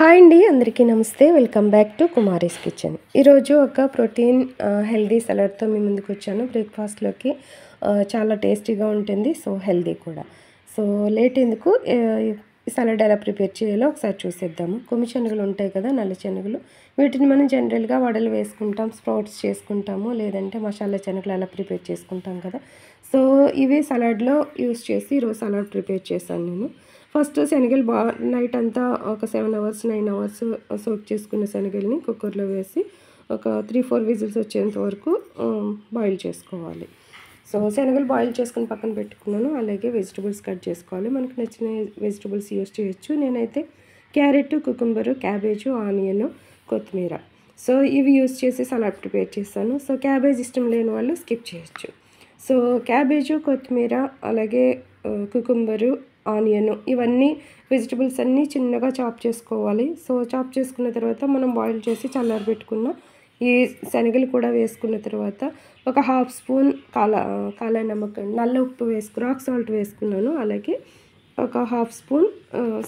Hi అండి, అందరికీ నమస్తే. Welcome back to Kumari's kitchen. ఈరోజు ఒక ప్రోటీన్ హెల్దీ సలాడ్తో మీ ముందుకు వచ్చాను. బ్రేక్ఫాస్ట్లోకి చాలా టేస్టీగా ఉంటుంది, సో హెల్దీ కూడా. సో లేట్ ఎందుకు, ఈ సలాడ్ ఎలా ప్రిపేర్ చేయాలో ఒకసారి చూసేద్దాము. కొమ్మి శనగలు ఉంటాయి కదా, నల్ల శనగలు, వీటిని మనం జనరల్గా వడలు వేసుకుంటాం, స్ప్రౌట్స్ చేసుకుంటాము, లేదంటే మసాలా శనగలు అలా ప్రిపేర్ చేసుకుంటాం కదా. సో ఇవి సలాడ్లో యూస్ చేసి ఈరోజు సలాడ్ ప్రిపేర్ చేశాను నేను. ఫస్ట్ శనగలు నైట్ అంతా ఒక 7 అవర్స్ 9 అవర్స్ సోక్ చేసుకున్న శనగల్ని కుక్కర్లో వేసి ఒక 3-4 విజిల్స్ వచ్చేంత వరకు బాయిల్ చేసుకోవాలి. సో శనగలు బాయిల్ చేసుకుని పక్కన పెట్టుకున్నాను. అలాగే వెజిటబుల్స్ కట్ చేసుకోవాలి. మనకు నచ్చిన వెజిటబుల్స్ యూస్ చేయొచ్చు. నేనైతే క్యారెట్, కుకుంబరు, క్యాబేజు, ఆనియన్, కొత్తిమీర, సో ఇవి యూస్ చేసి సలాడ్ ప్రిపేర్ చేశాను. సో క్యాబేజ్ ఇష్టం లేని వాళ్ళు స్కిప్ చేయొచ్చు. సో క్యాబేజు, కొత్తిమీర, అలాగే కుకుంబరు, ఆనియన్, ఇవన్నీ వెజిటబుల్స్ అన్నీ చిన్నగా చాప్ చేసుకోవాలి. సో చాప్ చేసుకున్న తర్వాత మనం బాయిల్ చేసి చల్లారబెట్టుకున్న ఈ శనగలు కూడా వేసుకున్న తర్వాత ఒక 1/2 స్పూన్ కాలా నమక్, నల్ల ఉప్పు రాక్ సాల్ట్ వేసుకున్నాను. అలాగే ఒక 1/2 స్పూన్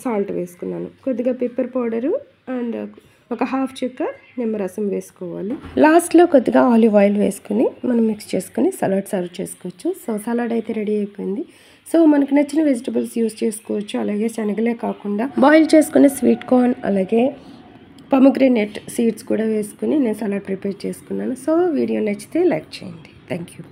సాల్ట్ వేసుకున్నాను. కొద్దిగా పెప్పర్ పౌడరు అండ్ ఒక 1/2 చుక్క నిమ్మరసం వేసుకోవాలి. లాస్ట్లో కొద్దిగా ఆలివ్ ఆయిల్ వేసుకుని మనం మిక్స్ చేసుకుని సలాడ్ సర్వ్ చేసుకోవచ్చు. సో సలాడ్ అయితే రెడీ అయిపోయింది. సో మనకు నచ్చిన వెజిటబుల్స్ యూస్ చేసుకోవచ్చు. అలాగే శనగలే కాకుండా బాయిల్ చేసుకునే స్వీట్ కార్న్, అలాగే పొమోగ్రానేట్ సీడ్స్ కూడా వేసుకుని నేను సలాడ్ ప్రిపేర్ చేసుకున్నాను. సో వీడియో నచ్చితే లైక్ చేయండి. Thank you.